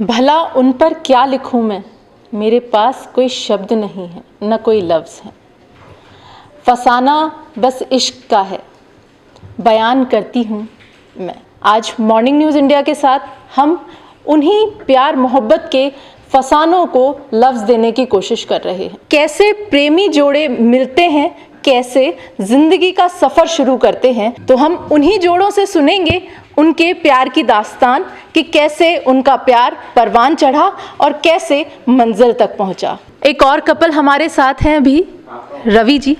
भला उन पर क्या लिखूं मैं, मेरे पास कोई शब्द नहीं है, न कोई लफ्ज़ है। फसाना बस इश्क का है, बयान करती हूँ मैं। आज मॉर्निंग न्यूज़ इंडिया के साथ हम उन्हीं प्यार मोहब्बत के फसानों को लफ्ज़ देने की कोशिश कर रहे हैं। कैसे प्रेमी जोड़े मिलते हैं, कैसे ज़िंदगी का सफ़र शुरू करते हैं, तो हम उन्हीं जोड़ों से सुनेंगे उनके प्यार की दास्तान कि कैसे उनका प्यार परवान चढ़ा और कैसे मंजिल तक पहुंचा। एक और कपल हमारे साथ हैं अभी, रवि जी।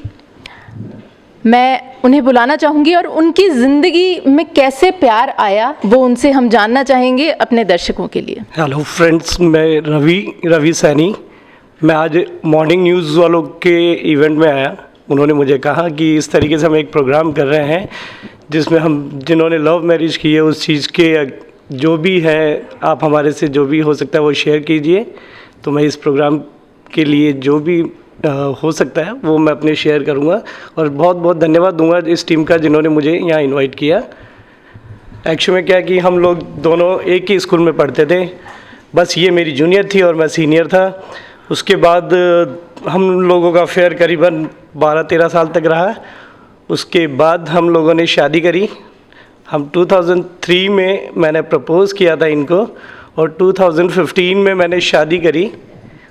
मैं उन्हें बुलाना चाहूँगी और उनकी ज़िंदगी में कैसे प्यार आया वो उनसे हम जानना चाहेंगे अपने दर्शकों के लिए। हेलो फ्रेंड्स, मैं रवि सैनी। मैं आज मॉर्निंग न्यूज़ वालों के इवेंट में आया। उन्होंने मुझे कहा कि इस तरीके से हम एक प्रोग्राम कर रहे हैं जिसमें हम जिन्होंने लव मैरिज की है उस चीज़ के जो भी है आप हमारे से जो भी हो सकता है वो शेयर कीजिए। तो मैं इस प्रोग्राम के लिए जो भी हो सकता है वो मैं अपने शेयर करूँगा और बहुत बहुत धन्यवाद दूंगा इस टीम का जिन्होंने मुझे यहाँ इनवाइट किया। एक्चुअली में क्या कि हम लोग दोनों एक ही स्कूल में पढ़ते थे, बस ये मेरी जूनियर थी और मैं सीनियर था। उसके बाद हम लोगों का अफेयर करीबन 12-13 साल तक रहा। उसके बाद हम लोगों ने शादी करी। हम 2003 में मैंने प्रपोज़ किया था इनको और 2015 में मैंने शादी करी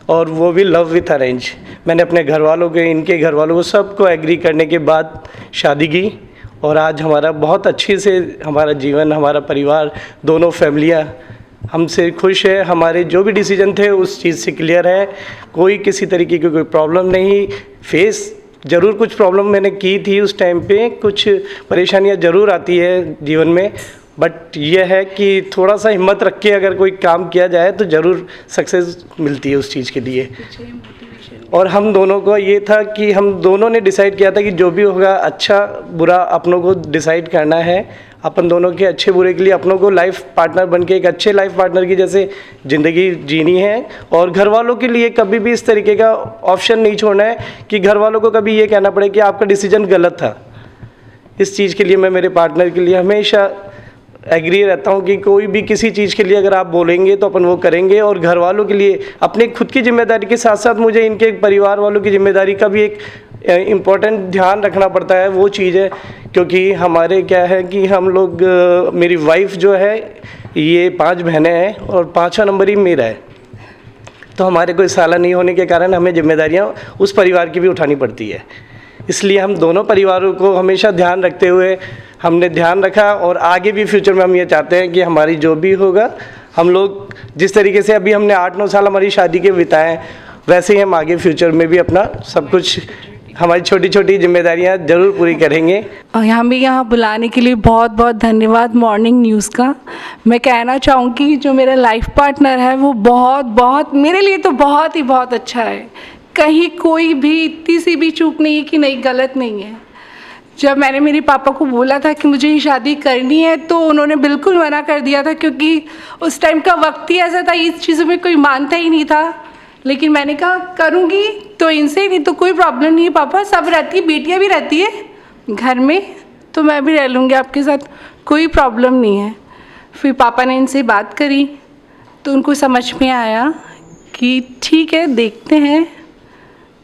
और वो भी लव विथ अरेंज। मैंने अपने घर वालों के, इनके घर वालों को सबको एग्री करने के बाद शादी की और आज हमारा बहुत अच्छे से हमारा जीवन, हमारा परिवार, दोनों फैमिलियाँ हमसे खुश है। हमारे जो भी डिसीजन थे उस चीज़ से क्लियर है, कोई किसी तरीके की कोई प्रॉब्लम नहीं। फेस ज़रूर कुछ प्रॉब्लम मैंने की थी उस टाइम पे, कुछ परेशानियाँ ज़रूर आती है जीवन में, बट ये है कि थोड़ा सा हिम्मत रख के अगर कोई काम किया जाए तो ज़रूर सक्सेस मिलती है उस चीज़ के लिए। और हम दोनों को ये था कि हम दोनों ने डिसाइड किया था कि जो भी होगा अच्छा बुरा अपनों को डिसाइड करना है। अपन दोनों के अच्छे बुरे के लिए अपनों को लाइफ पार्टनर बन के एक अच्छे लाइफ पार्टनर की जैसे ज़िंदगी जीनी है। और घर वालों के लिए कभी भी इस तरीके का ऑप्शन नहीं छोड़ना है कि घर वालों को कभी ये कहना पड़े कि आपका डिसीजन गलत था। इस चीज़ के लिए मैं मेरे पार्टनर के लिए हमेशा एग्री रहता हूँ कि कोई भी किसी चीज़ के लिए अगर आप बोलेंगे तो अपन वो करेंगे। और घर वालों के लिए अपने खुद की जिम्मेदारी के साथ साथ मुझे इनके परिवार वालों की जिम्मेदारी का भी एक इम्पोर्टेंट ध्यान रखना पड़ता है। वो चीज़ है क्योंकि हमारे क्या है कि हम लोग मेरी वाइफ जो है ये 5 बहनें हैं और 5वां नंबर ही मेरा है, तो हमारे कोई साला नहीं होने के कारण हमें जिम्मेदारियाँ उस परिवार की भी उठानी पड़ती है। इसलिए हम दोनों परिवारों को हमेशा ध्यान रखते हुए हमने ध्यान रखा और आगे भी फ्यूचर में हम ये चाहते हैं कि हमारी जो भी होगा, हम लोग जिस तरीके से अभी हमने 8-9 साल हमारी शादी के बिताए वैसे ही हम आगे फ्यूचर में भी अपना सब कुछ हमारी छोटी छोटी जिम्मेदारियां ज़रूर पूरी करेंगे। हमें यहाँ बुलाने के लिए बहुत बहुत धन्यवाद मॉर्निंग न्यूज़ का। मैं कहना चाहूँगी जो मेरा लाइफ पार्टनर है वो बहुत मेरे लिए तो बहुत ही बहुत अच्छा है। कहीं कोई भी इतनी सी भी चूक नहीं है कि नहीं गलत नहीं है। जब मैंने मेरे पापा को बोला था कि मुझे ये शादी करनी है तो उन्होंने बिल्कुल मना कर दिया था, क्योंकि उस टाइम का वक्त ही ऐसा था, इस चीज़ों में कोई मानता ही नहीं था। लेकिन मैंने कहा करूँगी तो इनसे, नहीं तो कोई प्रॉब्लम नहीं है पापा, सब रहती है, बेटियाँ भी रहती है घर में, तो मैं भी रह लूँगी आपके साथ, कोई प्रॉब्लम नहीं है। फिर पापा ने इनसे बात करी तो उनको समझ में आया कि ठीक है देखते हैं,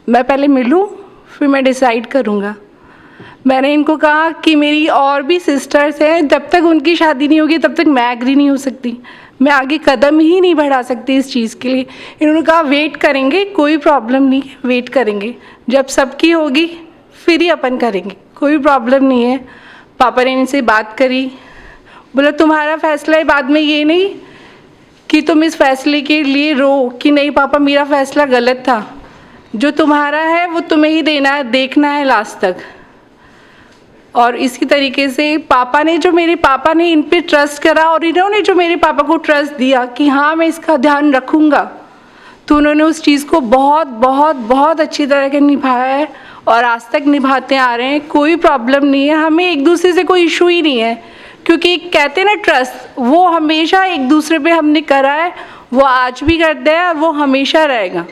मैं पहले मिलूँ फिर मैं डिसाइड करूँगा। मैंने इनको कहा कि मेरी और भी सिस्टर्स हैं, जब तक उनकी शादी नहीं होगी तब तक मैं एग्री नहीं हो सकती, मैं आगे कदम ही नहीं बढ़ा सकती इस चीज़ के लिए। इन्होंने कहा वेट करेंगे, कोई प्रॉब्लम नहीं, वेट करेंगे, जब सबकी होगी फिर ही अपन करेंगे, कोई प्रॉब्लम नहीं है। पापा ने इनसे बात करी, बोला तुम्हारा फैसला है, बाद में ये नहीं कि तुम इस फैसले के लिए रो कि नहीं पापा मेरा फैसला गलत था, जो तुम्हारा है वो तुम्हें ही देना है, देखना है लास्ट तक। और इसी तरीके से मेरे पापा ने इन पे ट्रस्ट करा और इन्होंने जो मेरे पापा को ट्रस्ट दिया कि हाँ मैं इसका ध्यान रखूँगा, तो उन्होंने उस चीज़ को बहुत बहुत बहुत अच्छी तरह से निभाया है और आज तक निभाते आ रहे हैं। कोई प्रॉब्लम नहीं है, हमें एक दूसरे से कोई इशू ही नहीं है, क्योंकि कहते हैं ना ट्रस्ट, वो हमेशा एक दूसरे पे हमने करा है, वो आज भी करते हैं और वो हमेशा रहेगा।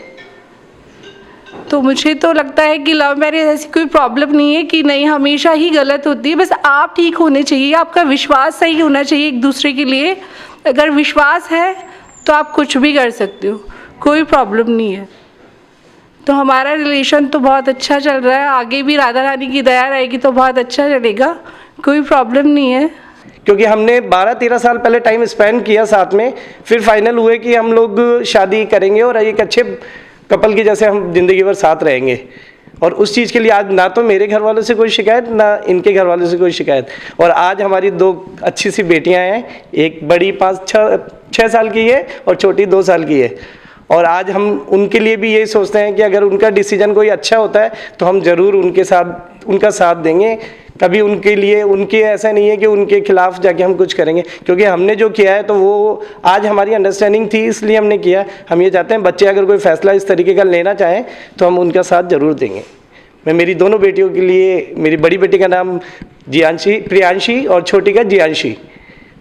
तो मुझे तो लगता है कि लव मैरिज ऐसी कोई प्रॉब्लम नहीं है कि नहीं हमेशा ही गलत होती है, बस आप ठीक होने चाहिए, आपका विश्वास सही होना चाहिए एक दूसरे के लिए। अगर विश्वास है तो आप कुछ भी कर सकते हो, कोई प्रॉब्लम नहीं है। तो हमारा रिलेशन तो बहुत अच्छा चल रहा है, आगे भी राधा रानी की दया रहेगी तो बहुत अच्छा चलेगा, कोई प्रॉब्लम नहीं है। क्योंकि हमने 12-13 साल पहले टाइम स्पेंड किया साथ में, फिर फाइनल हुए कि हम लोग शादी करेंगे और एक अच्छे कपल की जैसे हम ज़िंदगी भर साथ रहेंगे। और उस चीज़ के लिए आज ना तो मेरे घर वालों से कोई शिकायत, ना इनके घर वालों से कोई शिकायत। और आज हमारी 2 अच्छी सी बेटियां हैं, एक बड़ी 5-6 साल की है और छोटी 2 साल की है। और आज हम उनके लिए भी यही सोचते हैं कि अगर उनका डिसीजन कोई अच्छा होता है तो हम ज़रूर उनका साथ देंगे। कभी उनके लिए ऐसा नहीं है कि उनके खिलाफ जाके हम कुछ करेंगे, क्योंकि हमने जो किया है तो वो आज हमारी अंडरस्टैंडिंग थी इसलिए हमने किया। हम ये चाहते हैं बच्चे अगर कोई फ़ैसला इस तरीके का लेना चाहें तो हम उनका साथ ज़रूर देंगे। मैं मेरी दोनों बेटियों के लिए, मेरी बड़ी बेटी का नाम प्रियांशी और छोटी का जियांशी,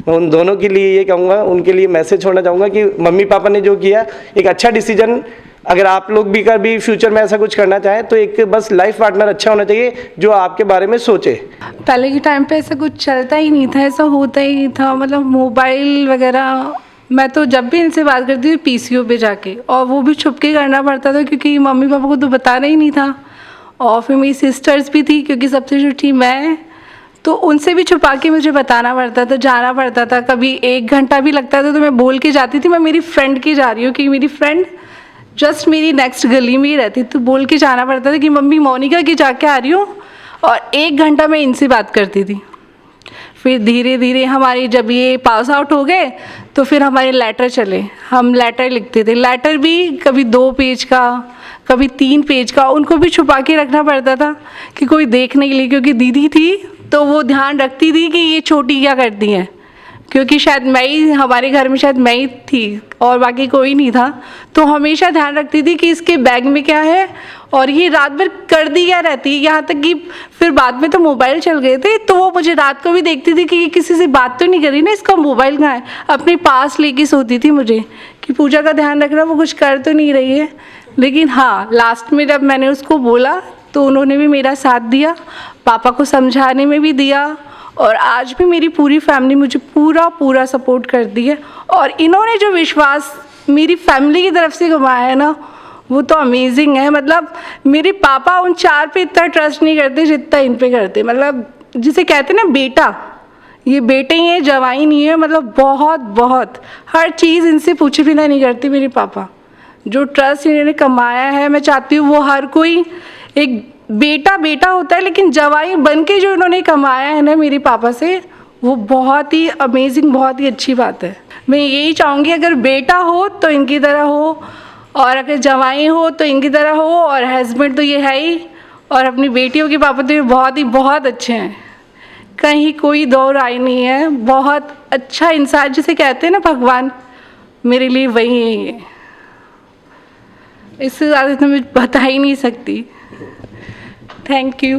मैं उन दोनों के लिए ये कहूँगा, उनके लिए मैसेज छोड़ना चाहूँगा कि मम्मी पापा ने जो किया एक अच्छा डिसीजन। अगर आप लोग भी कभी फ्यूचर में ऐसा कुछ करना चाहें तो एक बस लाइफ पार्टनर अच्छा होना चाहिए जो आपके बारे में सोचे। पहले के टाइम पे ऐसा कुछ चलता ही नहीं था, ऐसा होता ही नहीं था, मतलब मोबाइल वगैरह। मैं तो जब भी इनसे बात करती थी पीसीओ पे जाके, और वो भी छुप के करना पड़ता था क्योंकि मम्मी पापा को तो बताना ही नहीं था। और फिर मेरी सिस्टर्स भी थी क्योंकि सबसे छोटी मैं, तो उनसे भी छुपा के मुझे बताना पड़ता था, जाना पड़ता था। कभी 1 घंटा भी लगता था तो मैं बोल के जाती थी मैं मेरी फ्रेंड की जा रही हूँ, कि मेरी फ्रेंड जस्ट मेरी नेक्स्ट गली में ही रहती, तो बोल के जाना पड़ता था कि मम्मी मोनिका की जाके आ रही हूँ। और 1 घंटा मैं इनसे बात करती थी। फिर धीरे धीरे हमारी जब ये पास आउट हो गए तो फिर हमारे लेटर चले, हम लेटर लिखते थे। लेटर भी कभी 2 पेज का, कभी 3 पेज का, उनको भी छुपा के रखना पड़ता था कि कोई देखने के लिए, क्योंकि दीदी थी तो वो ध्यान रखती थी कि ये छोटी क्या करती है, क्योंकि शायद मैं ही, हमारे घर में शायद मैं ही थी और बाकी कोई नहीं था, तो हमेशा ध्यान रखती थी कि इसके बैग में क्या है और ये रात भर कर दी क्या रहती है। यहाँ तक कि फिर बाद में तो मोबाइल चल गए थे तो वो मुझे रात को भी देखती थी कि ये किसी से बात तो नहीं कर रही ना, इसका मोबाइल कहाँ है, अपने पास लेके सोती थी मुझे कि पूजा का ध्यान रखना, वो कुछ कर तो नहीं रही है। लेकिन हाँ, लास्ट में जब मैंने उसको बोला तो उन्होंने भी मेरा साथ दिया, पापा को समझाने में भी दिया, और आज भी मेरी पूरी फैमिली मुझे पूरा सपोर्ट करती है। और इन्होंने जो विश्वास मेरी फैमिली की तरफ से कमाया है ना, वो तो अमेजिंग है। मतलब मेरे पापा उन 4 पे इतना ट्रस्ट नहीं करते जितना इन पे करते। मतलब जिसे कहते हैं ना बेटा, ये बेटे ही हैं, जवाई नहीं है। मतलब बहुत हर चीज़ इनसे पूछे बिना नहीं करती मेरे पापा। जो ट्रस्ट इन्होंने कमाया है, मैं चाहती हूँ वो हर कोई, एक बेटा होता है लेकिन जवाई बन के जो इन्होंने कमाया है ना मेरे पापा से, वो बहुत ही अमेजिंग, बहुत ही अच्छी बात है। मैं यही चाहूँगी अगर बेटा हो तो इनकी तरह हो, और अगर जवाई हो तो इनकी तरह हो, और हस्बैंड तो ये है ही, और अपनी बेटियों के पापा तो ये बहुत अच्छे हैं, कहीं कोई दो राय नहीं है। बहुत अच्छा इंसान जिसे कहते हैं ना भगवान, मेरे लिए वही है ये। इससे ज़्यादा तो मैं बता ही नहीं सकती। Thank you.